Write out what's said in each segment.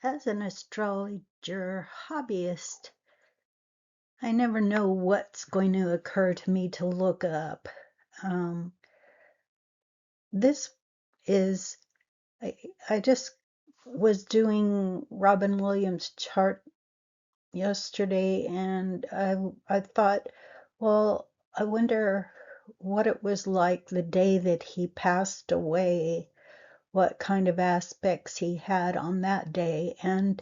As an astrologer hobbyist, I never know what's going to occur to me to look up. Um, this is, I, I just was doing Robin Williams' chart yesterday, and I thought, well, I wonder what it was like the day that he passed away, what kind of aspects he had on that day. And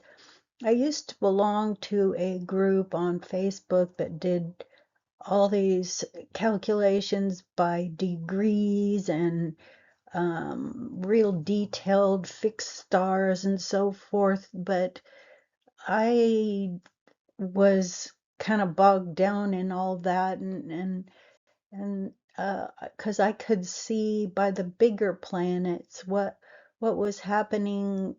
I used to belong to a group on Facebook that did all these calculations by degrees and real detailed fixed stars and so forth. But I was kind of bogged down in all that, and because I could see by the bigger planets what was happening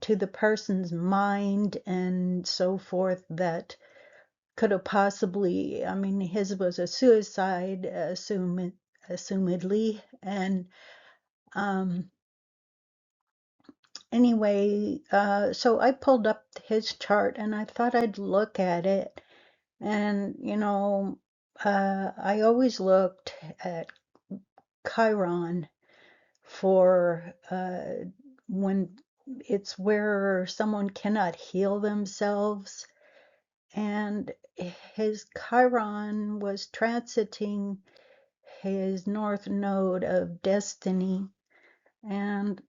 to the person's mind and so forth that could have possibly, I mean, his was a suicide, assumedly. And um, anyway, so I pulled up his chart and I thought I'd look at it. And, I always looked at Chiron for when it's where someone cannot heal themselves. And his Chiron was transiting his north node of destiny. And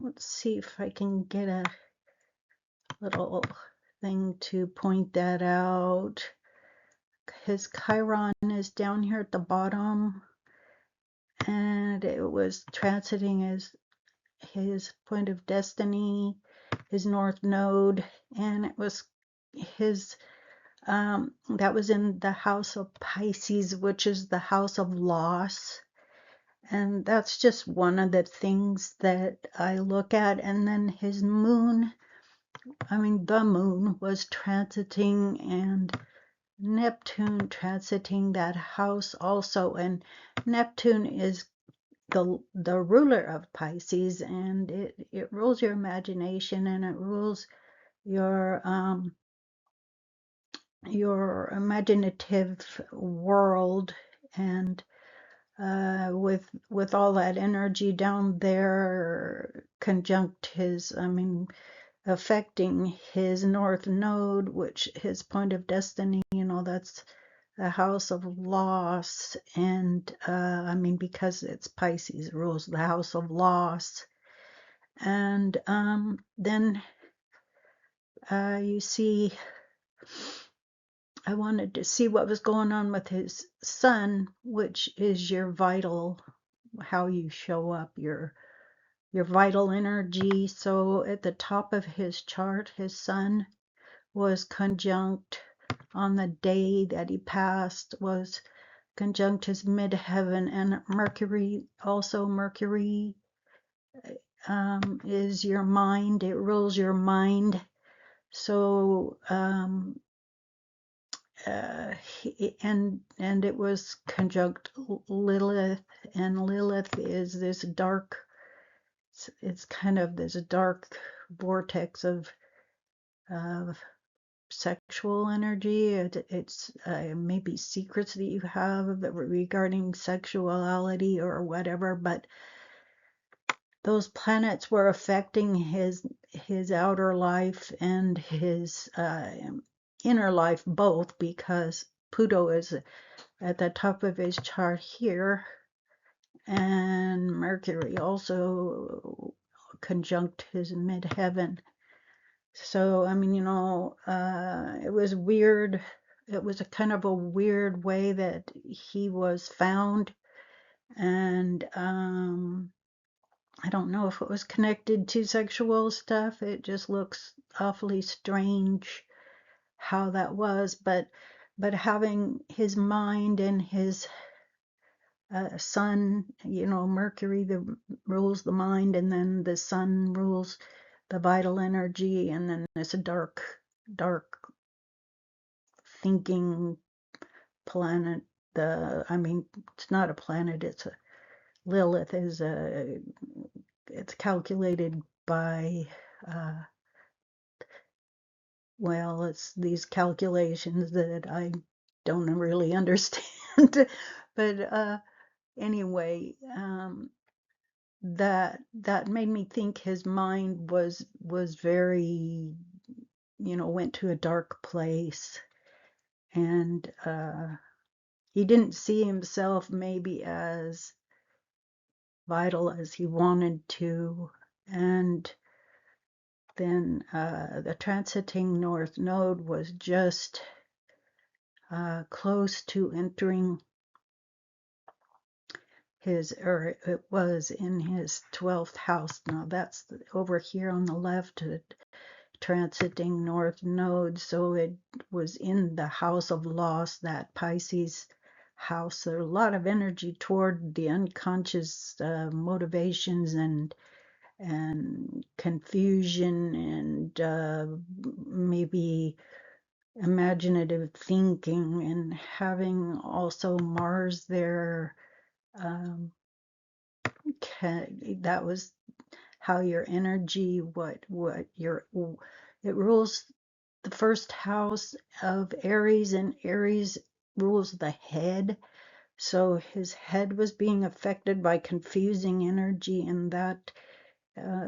let's see if I can get a little thing to point that out. His Chiron is down here at the bottom, and it was transiting his point of destiny, his north node, and it was his that was in the house of Pisces, which is the house of loss. And that's just one of the things that I look at. And then his moon, the moon was transiting, and Neptune transiting that house also. And Neptune is the ruler of Pisces, and it rules your imagination, and it rules your imaginative world. And with all that energy down there conjunct his, affecting his north node, which his point of destiny, that's the house of loss. And because it's Pisces rules the house of loss. And then you see, I wanted to see what was going on with his sun, which is your vital, how you show up, your vital energy. So at the top of his chart, his sun was conjunct on the day that he passed, was conjunct his midheaven, and Mercury, also Mercury is your mind. It rules your mind. So and it was conjunct Lilith, and Lilith is this dark, it's kind of this dark vortex of sexual energy. It's maybe secrets that you have regarding sexuality or whatever. But those planets were affecting his outer life and his inner life both, because Pluto is at the top of his chart here, and Mercury also conjunct his midheaven. So it was weird. It was a kind of a weird way that he was found. And I don't know if it was connected to sexual stuff. It just looks awfully strange how that was. But having his mind and his sun, Mercury rules the mind, and then the sun rules the vital energy, and then it's a dark thinking planet. It's not a planet, it's a Lilith is it's calculated by well, it's these calculations that I don't really understand. But anyway, that made me think his mind was very, went to a dark place, and he didn't see himself maybe as vital as he wanted to. And then the transiting north node was just close to entering or it was in his 12th house. Now that's over here on the left, transiting north node. So it was in the house of loss, that Pisces house. There's a lot of energy toward the unconscious motivations and confusion and maybe imaginative thinking, and having also Mars there. That was how your energy, what your, it rules the first house of Aries, and Aries rules the head. So his head was being affected by confusing energy, and that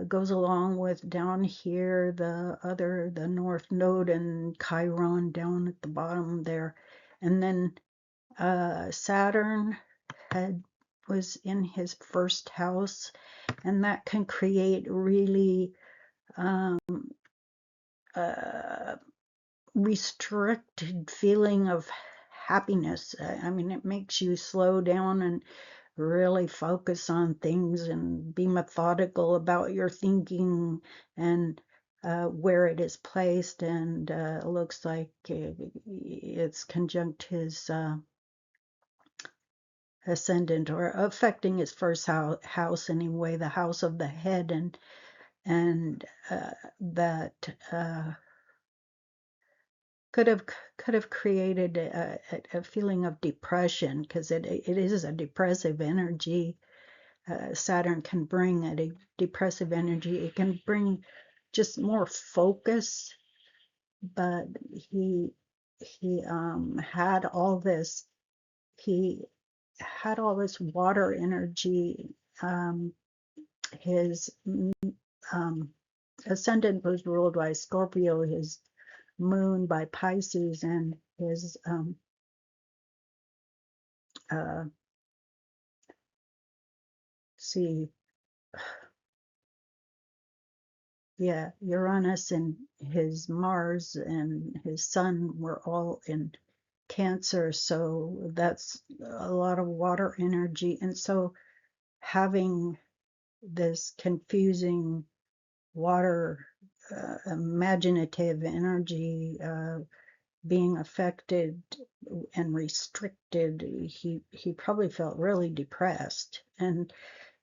goes along with down here the North Node and Chiron down at the bottom there. And then Saturn was in his first house, and that can create really restricted feeling of happiness. I mean, it makes you slow down and really focus on things and be methodical about your thinking and where it is placed. And looks like it's conjunct his ascendant, or affecting his first house anyway, the house of the head, and that could have created a feeling of depression, because it is a depressive energy. Saturn can bring a depressive energy. It can bring just more focus, but he had all this. He had all this water energy. His ascendant was ruled by Scorpio, his moon by Pisces, and his see, yeah, Uranus and his Mars and his Sun were all in Cancer, so that's a lot of water energy. And so having this confusing water imaginative energy being affected and restricted, he probably felt really depressed. And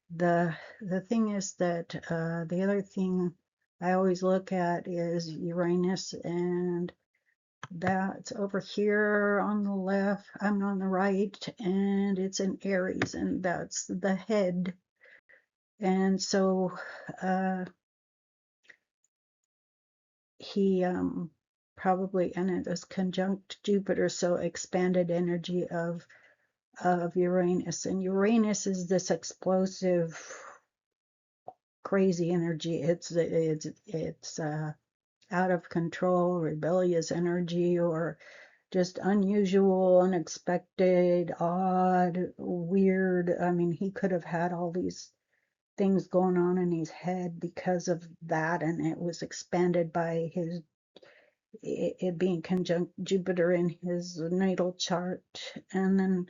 the thing is that the other thing I always look at is Uranus, and that's over here on the left, I'm on the right, and it's in Aries, and that's the head. And so he probably, and it was conjunct Jupiter, so expanded energy of Uranus. And Uranus is this explosive, crazy energy. It's out of control, rebellious energy, or just unusual, unexpected, odd, weird. I mean, he could have had all these things going on in his head because of that, and it was expanded by it being conjunct Jupiter in his natal chart. And then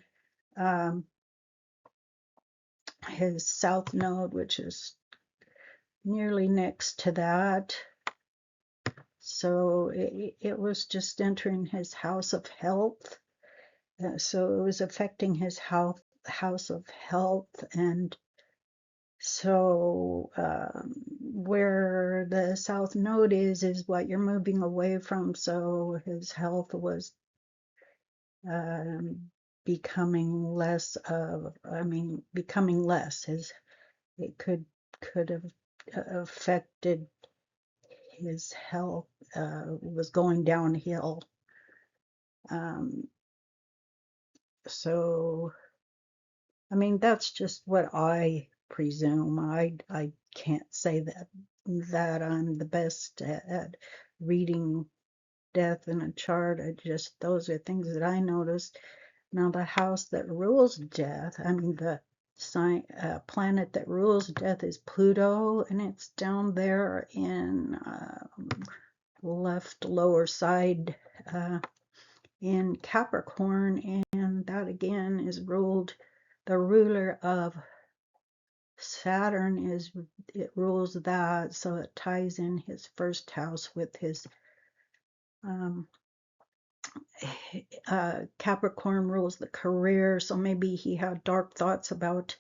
his south node, which is nearly next to that. So it was just entering his house of health. So it was affecting his house of health. And so where the south node is what you're moving away from. So his health was becoming less of, becoming less. It could have affected his health was going downhill. So, I mean, that's just what I presume. I can't say that I'm the best at reading death in a chart. Those are things that I noticed. Now, the house that rules death, I mean, the planet that rules death is Pluto, and it's down there in left lower side in Capricorn, and that again is ruled. The ruler of Saturn it rules that, so it ties in his first house with his um, Capricorn rules the career, so maybe he had dark thoughts about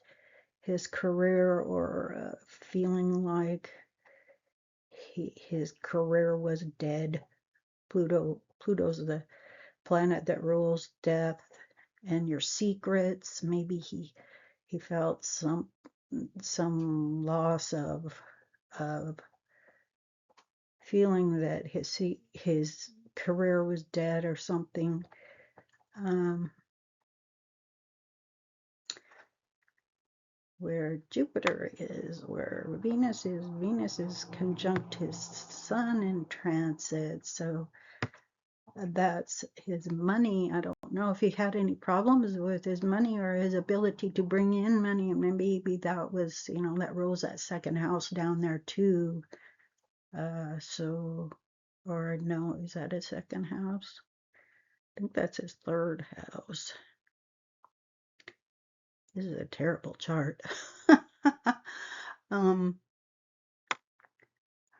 his career, or feeling like his career was dead. Pluto's the planet that rules death and your secrets. Maybe he felt some loss of feeling that his career was dead or something. Where Jupiter is, where Venus is conjunct his sun in transit. So that's his money. I don't know if he had any problems with his money or his ability to bring in money. Maybe that was, that rules that second house down there too. Or no, is that his second house? I think that's his third house. This is a terrible chart.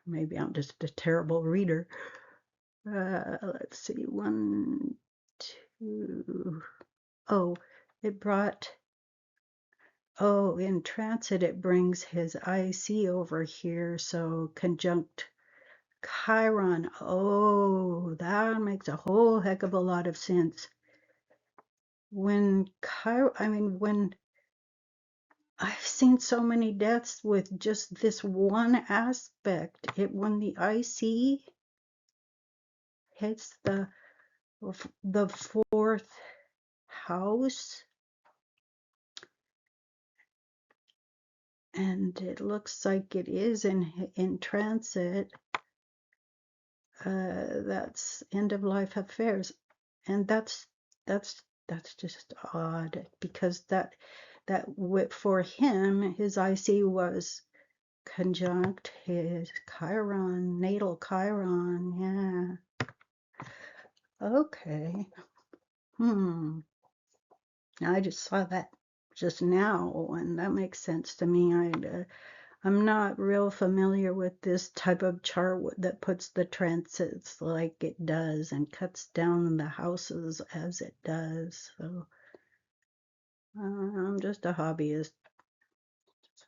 Maybe I'm just a terrible reader. Let's see, 1, 2. Oh, in transit, it brings his IC over here, so conjunct Chiron. Oh, that makes a whole heck of a lot of sense. When I've seen so many deaths with just this one aspect, when the IC hits the fourth house, and it looks like it is in transit, that's end of life affairs, and that's just odd, because for him, his IC was conjunct his Chiron, natal Chiron. Yeah, okay. I just saw that just now, and that makes sense to me. I'm not real familiar with this type of chart that puts the transits like it does and cuts down the houses as it does. So I'm just a hobbyist.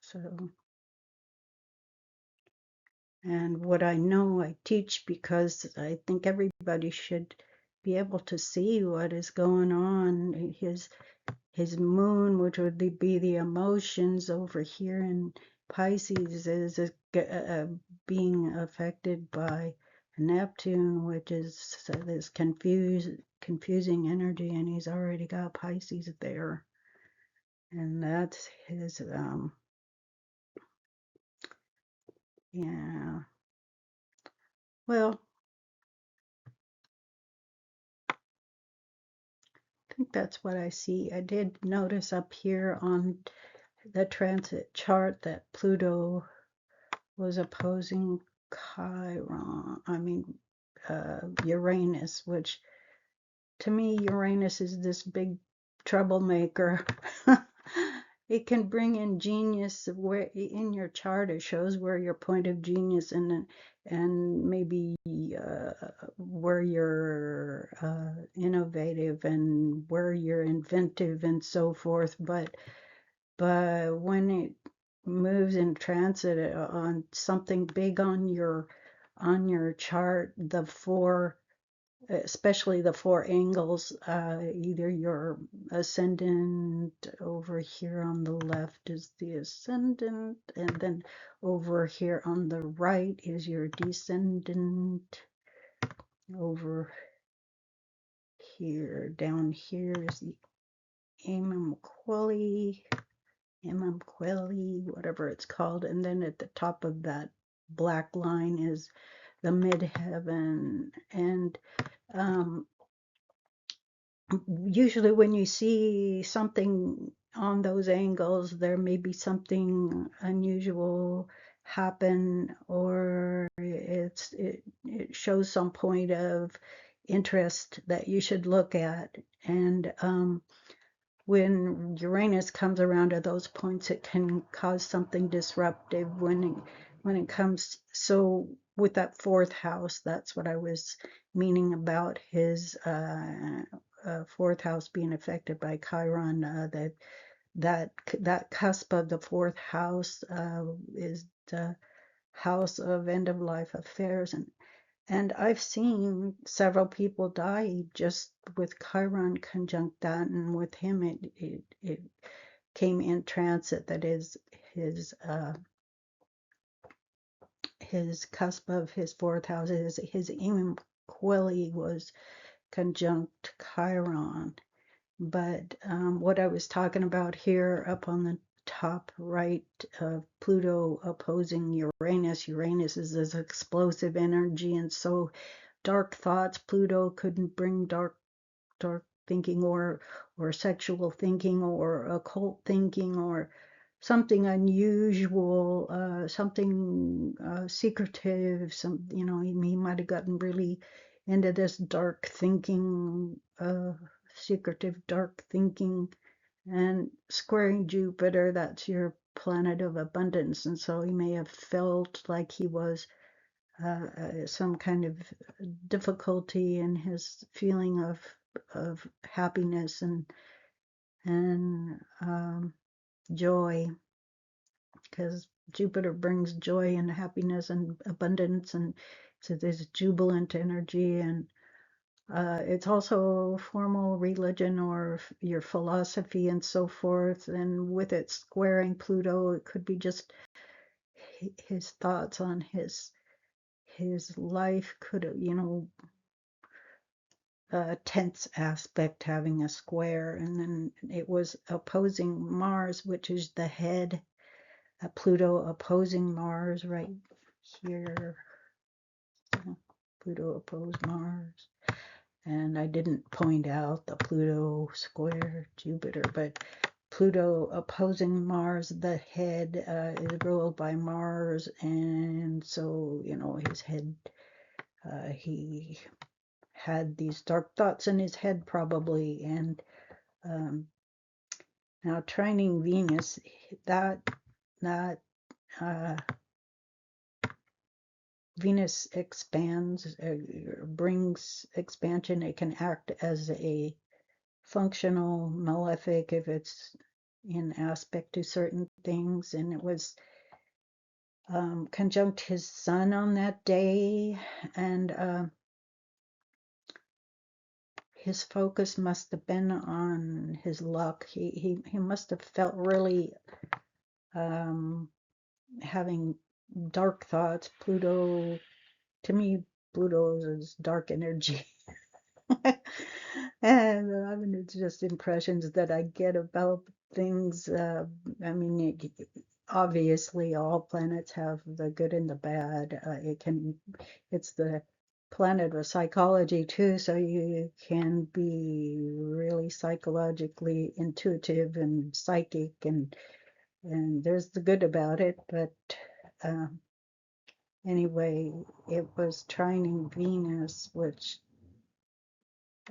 So, and what I know, I teach, because I think everybody should be able to see what is going on. His moon, which would be the emotions over here in Pisces, is being affected by Neptune, which is this confusing energy, and he's already got Pisces there, and that's his yeah. Well, I think that's what I see. I did notice up here on the transit chart that Pluto was opposing Uranus, which to me, Uranus is this big troublemaker. It can bring in genius where in your chart it shows where your point of genius and maybe where you're innovative and where you're inventive and so forth, but when it moves in transit on something big on your chart, the especially the four angles, either your ascendant, over here on the left is the ascendant, and then over here on the right is your descendant. Over here, down here is the Imamqueli, whatever it's called, and then at the top of that black line is the midheaven. And um, usually when you see something on those angles, there may be something unusual happen, or it shows some point of interest that you should look at. And when Uranus comes around at those points, it can cause something disruptive when it comes. So with that fourth house, that's what I was meaning about his fourth house being affected by Chiron. That cusp of the fourth house is the house of end of life affairs, and I've seen several people die just with Chiron conjunct that, and with him it came in transit. That is his cusp of his fourth house, his Quelli was conjunct Chiron. But what I was talking about here up on the top right of Pluto opposing Uranus. Uranus is this explosive energy, and so dark thoughts. Pluto couldn't bring dark thinking, or sexual thinking, or occult thinking, or something unusual, something secretive. He might have gotten really into this dark thinking, secretive dark thinking, and squaring Jupiter, that's your planet of abundance, and so he may have felt like he was some kind of difficulty in his feeling of happiness and joy, because Jupiter brings joy and happiness and abundance, and so there's jubilant energy, and it's also formal religion or your philosophy and so forth. And with it squaring Pluto, it could be just his thoughts on his life. Could, a tense aspect having a square, and then it was opposing Mars, which is the head. Pluto opposing Mars right here. So Pluto opposed Mars. And I didn't point out the Pluto square Jupiter, but Pluto opposing Mars, the head is ruled by Mars, and so, his head, he had these dark thoughts in his head probably. And now trining Venus, that uh, Venus expands, brings expansion. It can act as a functional malefic if it's in aspect to certain things, and it was conjunct his sun on that day, and his focus must have been on his luck. He must have felt really having dark thoughts. Pluto, to me, Pluto is dark energy. And I mean, it's just impressions that I get about things. I mean, obviously, all planets have the good and the bad. It's the planet of psychology too, so you can be really psychologically intuitive and psychic, and there's the good about it. But anyway, it was trining Venus, which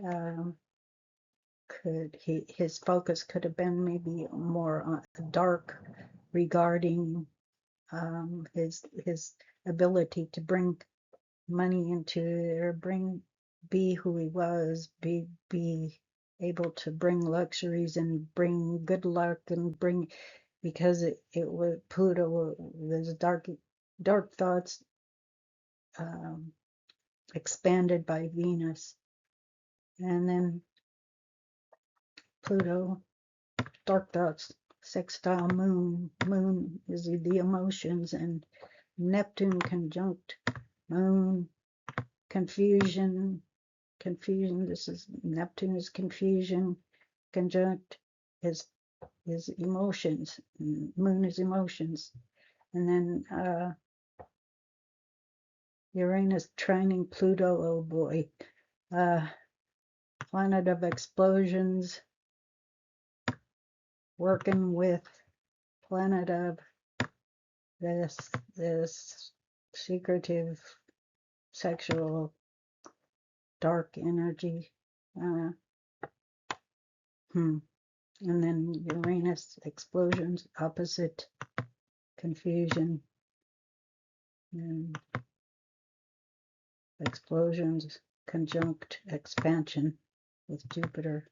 um, his focus could have been maybe more dark regarding his ability to bring money into it, or be who he was, be able to bring luxuries and bring good luck, and bring, because it was Pluto, there's dark thoughts expanded by Venus. And then Pluto, dark thoughts, sextile moon. Moon is the emotions, and Neptune conjunct moon, confusion. Confusion, this is Neptune is confusion, conjunct is emotions, moon is emotions. And then Uranus trining Pluto, oh boy. Planet of explosions, working with planet of this secretive sexual dark energy. Uh, And then Uranus explosions, opposite confusion, and explosions conjunct expansion with Jupiter,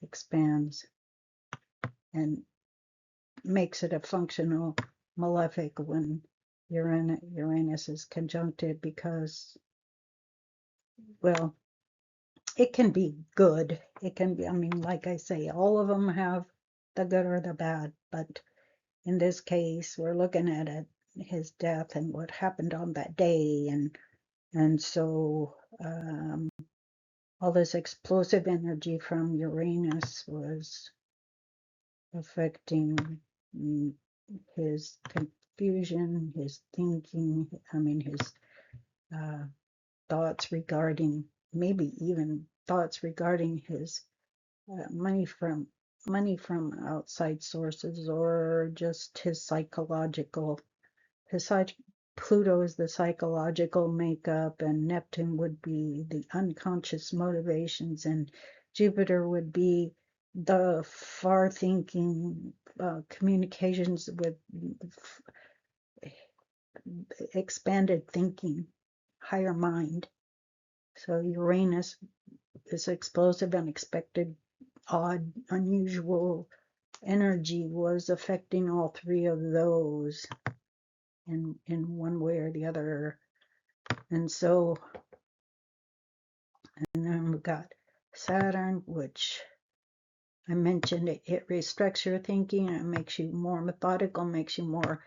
expands and makes it a functional malefic when Uranus is conjuncted, because, well, it can be good. It can be, I mean, like I say, all of them have the good or the bad, but in this case, we're looking at it, his death and what happened on that day, and so all this explosive energy from Uranus was affecting his confusion, his thinking, I mean, his uh, thoughts regarding, maybe even thoughts regarding his money from outside sources, or just his psychological, his Pluto is the psychological makeup, and Neptune would be the unconscious motivations, and Jupiter would be the far thinking communications with expanded thinking, higher mind. So Uranus is explosive, unexpected, odd, unusual energy was affecting all three of those in one way or the other. And so, and then we've got Saturn, which I mentioned, it restricts your thinking, it makes you more methodical, makes you more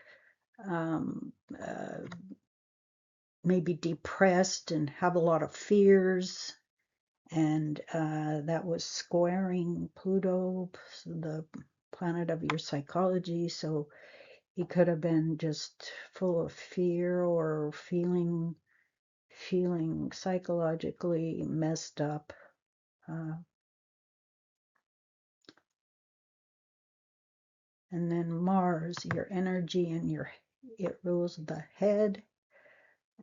maybe depressed and have a lot of fears. And that was squaring Pluto, the planet of your psychology. So he could have been just full of fear, or feeling psychologically messed up. And then Mars, your energy, and it rules the head.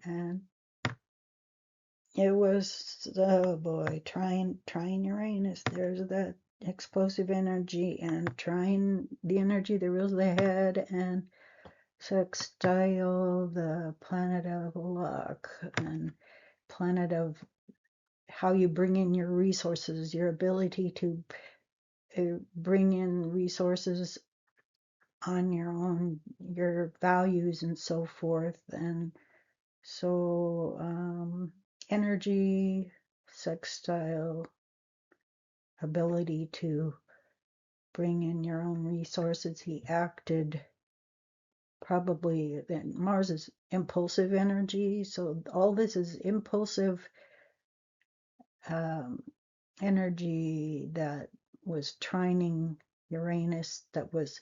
And it was, oh boy, trying Uranus. There's that explosive energy, and trying the energy that rules the head, and sextile, the planet of luck, and planet of how you bring in your resources, your ability to bring in resources on your own, your values and so forth. And so energy, sextile, ability to bring in your own resources. He acted probably, Mars is impulsive energy, so all this is impulsive energy that was trining Uranus, that was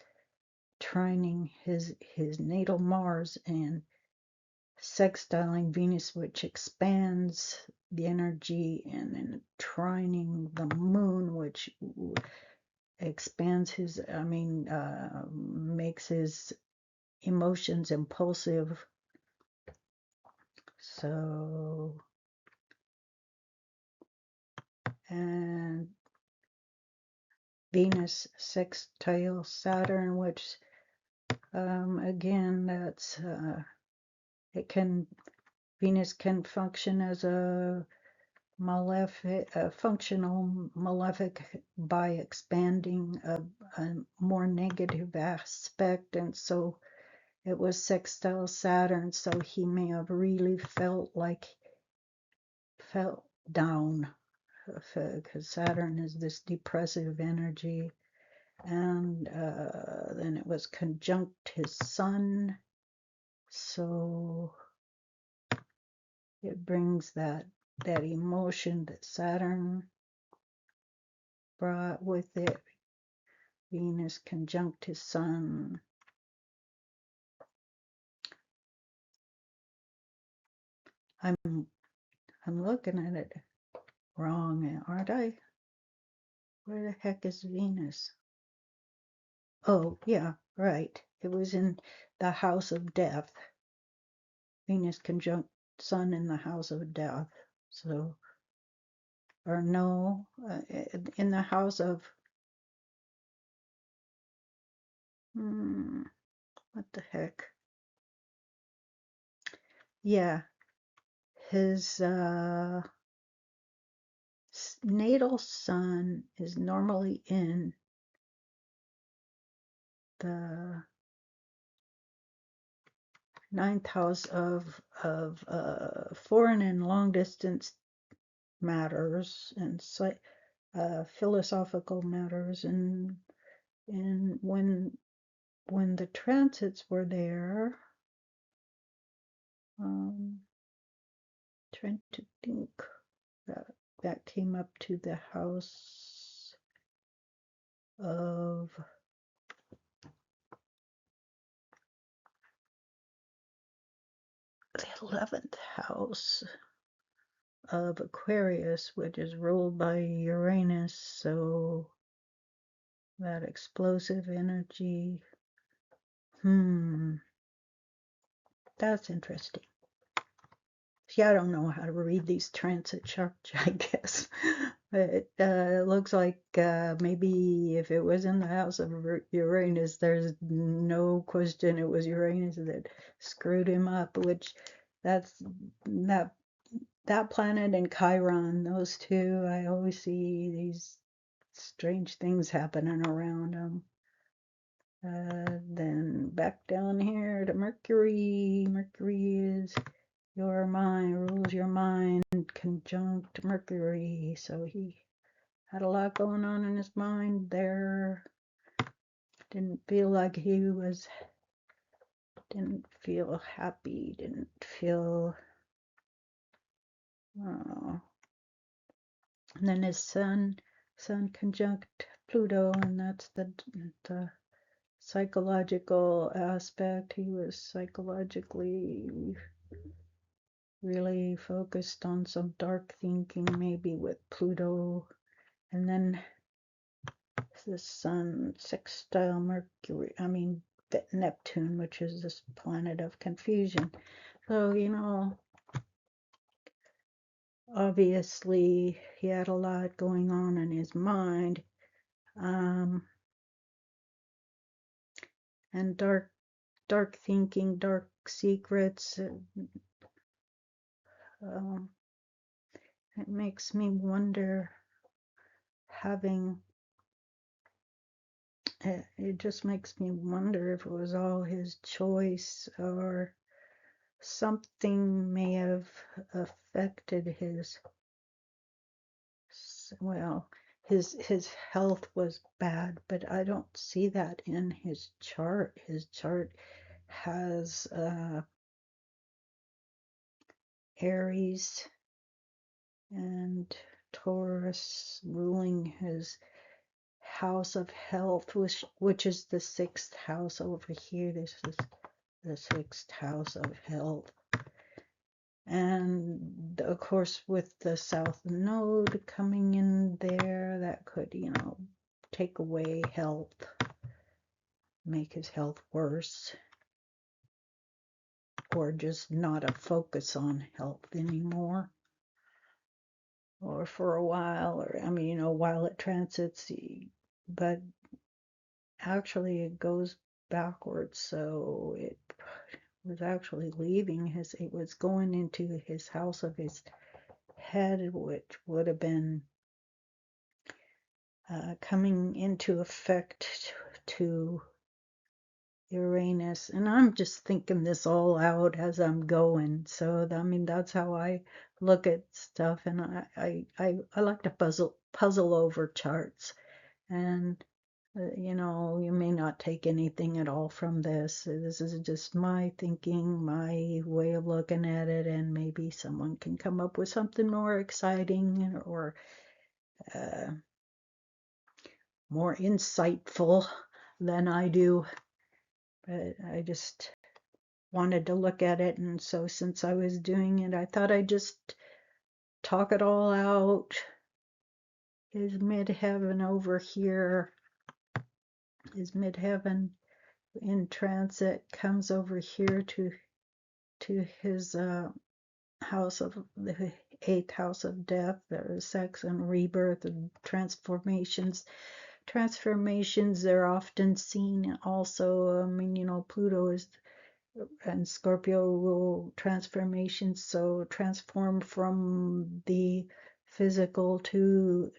trining his natal Mars, and sextiling Venus, which expands the energy, and then trining the moon, which expands his, makes his emotions impulsive. So, and Venus sextile Saturn, which again, that's Venus can function as a malefic, a functional malefic, by expanding a more negative aspect, and so it was sextile Saturn. So he may have really felt down, because Saturn is this depressive energy. And then it was conjunct his sun, so it brings that emotion that Saturn brought with it. Venus conjunct his sun. I'm looking at it wrong, aren't I? Where the heck is Venus? Oh, yeah, right. It was in the house of death. Venus conjunct Sun in the house of death. So, or no, in the house of, what the heck? Yeah, his natal sun is normally in the ninth house of foreign and long distance matters and philosophical matters, and when the transits were there, trying to think, that came up to the house of the 11th house of Aquarius, which is ruled by Uranus, so that explosive energy. That's interesting. See, I don't know how to read these transit charts, I guess. But it looks like maybe if it was in the house of Uranus, there's no question it was Uranus that screwed him up, which that planet and Chiron, those two, I always see these strange things happening around them. Then back down here to Mercury. Mercury is your mind, rules your mind, conjunct Mercury. So he had a lot going on in his mind there. Didn't feel like didn't feel happy, didn't feel, and then his sun conjunct Pluto, and that's the psychological aspect. He was psychologically really focused on some dark thinking, maybe with Pluto. And then the sun sextile Mercury, Neptune, which is this planet of confusion. So, obviously he had a lot going on in his mind. And dark thinking, dark secrets. It makes me wonder, it just makes me wonder if it was all his choice or something may have affected his health was bad, but I don't see that in his chart. His chart has Aries and Taurus ruling his house of health, which is the 6th house over here. This is the 6th house of health. And of course, with the South Node coming in there, that could, take away health, make his health worse, or just not a focus on health anymore. Or for a while, or while it transits, but actually it goes backwards, so it was actually it was going into his house of his head, which would have been coming into effect to Uranus. And I'm just thinking this all out as I'm going, so that's how I look at stuff, and I like to puzzle over charts. And you know, you may not take anything at all from this. This is just my thinking, my way of looking at it, and maybe someone can come up with something more exciting or uh, more insightful than I do. But I just wanted to look at it, and so since I was doing it, I thought I'd just talk it all out. Is midheaven over here? Is midheaven in transit? Comes over here to his house of the eighth house of death. There is sex and rebirth and transformations. Transformations, they're often seen also. I mean, you know, Pluto is and Scorpio rule transformations, so transform from the physical to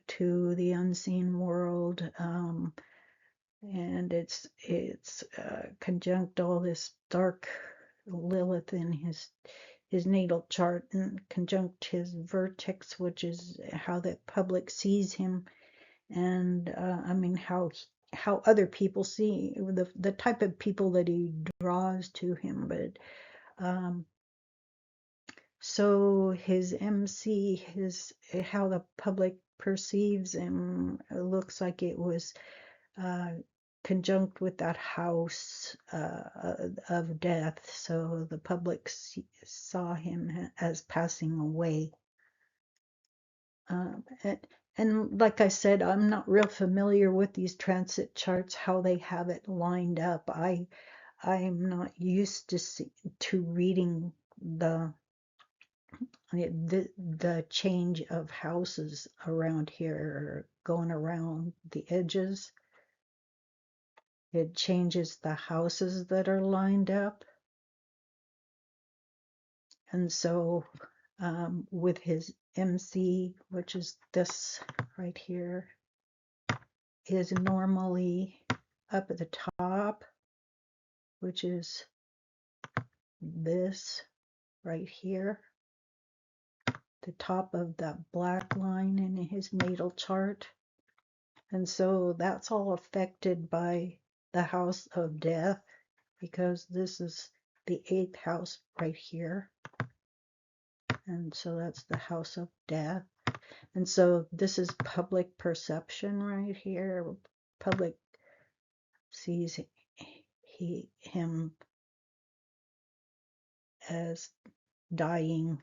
the unseen world. And it's conjunct all this dark Lilith in his natal chart, and conjunct his vertex, which is how the public sees him, and I mean how other people see the type of people that he draws to him. But so his MC, his how the public perceives him, looks like it was uh, conjunct with that house of death. So the public saw him as passing away. Um, and, and like I said, I'm not real familiar with these transit charts, how they have it lined up. I'm not used to reading the change of houses around here, going around the edges. It changes the houses that are lined up. And so with his MC, which is this right here, is normally up at the top, which is this right here, the top of that black line in his natal chart. And so that's all affected by the house of death, because this is the eighth house right here. And so that's the house of death. And so this is public perception right here. Public sees him as dying.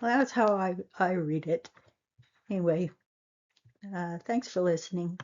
Well, that's how I read it. Anyway, thanks for listening.